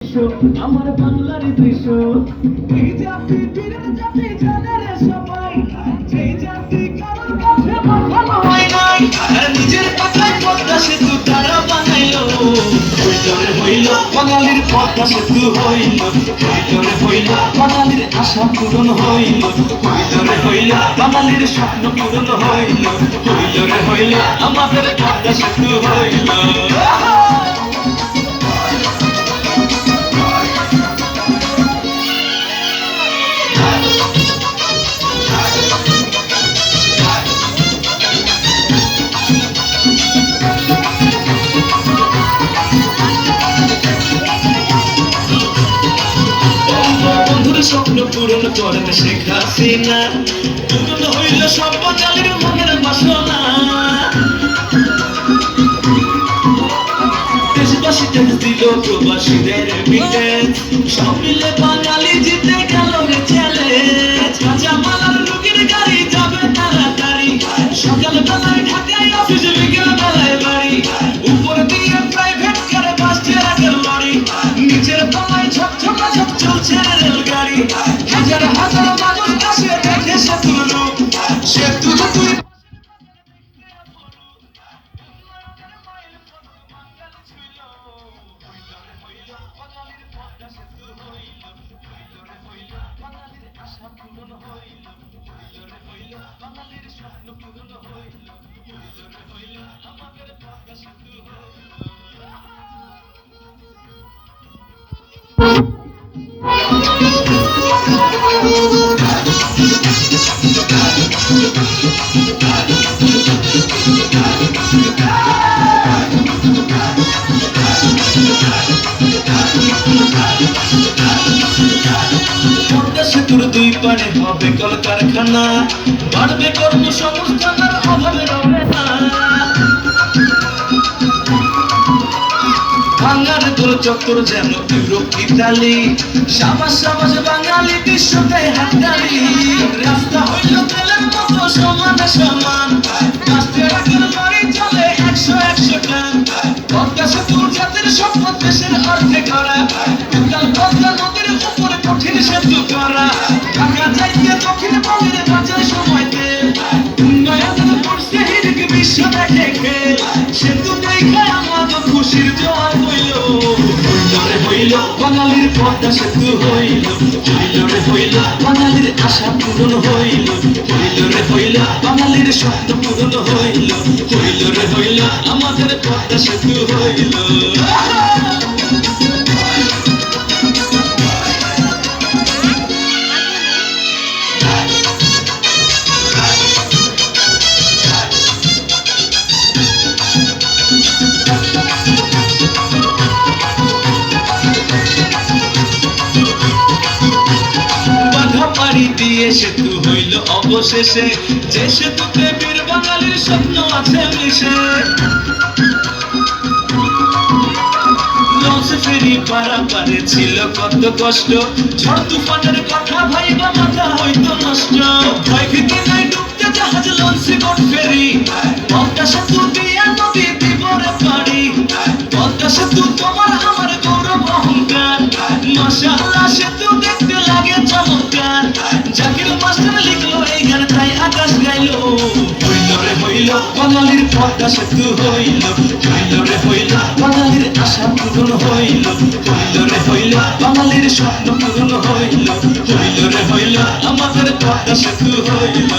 দৃশ্য, আমার বাংলার দৃশ্য। এই জাতি বীরের জাতি জানে রে সবাই, যেই জাতি কারোর কাছে মাথা হয় নাই, আর নিজের কথায় পদ্মা সেতু তারা বানাইলো। হইল রে হইল বাঙালির পদ্মা সেতু হইল, হইল রে হইল বাঙালির আশা পূরণ হইল, হইল রে হইল বাঙালির স্বপ্ন পূরণ হইল, হইল রে হইল আমাদের পদ্মা সেতু হইল। স্বপ্ন পূরণ করেন শেখ হাসিনা, পূরণ হইল সব বাঙালির মনের বাসনা। দেশবাসী ট্যাক্স দিল প্রবাসীদের রেমিটেন্স, সব মিলে বাঙালি জিতে গেল রে চ্যালেঞ্জ। কাঁচামাল রুগীর গাড়ি যাবে তাড়াতাড়ি, সকাল বেলায় ঢাকায় অফিস, বিকেল বেলায় বাড়ি, উপর দিয়ে প্রাইভেট কারে বাস ট্রাকের লরি, নিচের তলায় ঝকঝকা ঝক চলছে রেলগাড়ি। হাজার হাজার মানুষ কাছে দেখে সেতুর রূপ, সেতুর তুই বাঙালির স্বপ্ন পূরণ হইল, হইল আমাদের পদ্মা সেতু পদ্মা সেতুর দুই পারে হবে কলকারখানা, বাড়বে কর্মসংস্থানের অভাবে রবে না। ভাঙার দোল চত্বর যেন ইউরোপ ইতালি, সামাজ সামাজ বাঙালি বিশ্বতে হাততালি। রাস্তা হইল তেলের মতো সমানে সমান, রাস্তায় রাখের বাড়ি চলে 100 টান। পদ্মা সেতু জাতির স্বপ্ন, দেশের অর্ধেক করা, উত্তাল পদ্মা নদীর উপরে কঠিন সেতু করা। ঢাকা যাইতে দক্ষিণবঙ্গের বাঁচার সময়তে, উন্নয়নের পড়ছে হিরিক বিশ্ব দেখে খেল। সেতু দেখে আমাদের খুশির জোয়ার হইল, হইল রে হইল বাঙালির পদ্মা সেতু হইল, হইল রে হইল বাঙালির আশা পূরণ হইল, হইল রে হইল বাঙালির স্বপ্ন পূরণ হইল, হইল রে হইল আমাদের পদ্মা সেতু হইল। দিয়ে সেতু হইল অবশেষে, যে সেতুতে বীর বাঙালির স্বপ্ন আছে মিশে। লঞ্চ ফেরি পারাপারে ছিল কত কষ্ট, ঝড় তুফানের কথা ভাইবা মাথা হইতো নষ্ট। ভয় ভীতি নাই ডুবতে জাহাজ লঞ্চ বোট ফেরি, পদ্মা সেতু দিয়া নদী দিবরে পাড়ি। পদ্মা সেতু তোমার আমার গৌরব অহংকার, মাশাআল্লাহ সেতু দেখতে লাগে চমৎকার। জাকির মাস্টার লিখলো এই গান, তাই আকাশ গাইলো। হইল রে হইল বাঙালির পদ্মা সেতু হইল, হইল রে হইল বাঙালির আশা পূরণ হইল, হইল রে হইল বাঙালির স্বপ্ন পূরণ হইল, হইল রে হইল আমাদের পদ্মা সেতু হইল।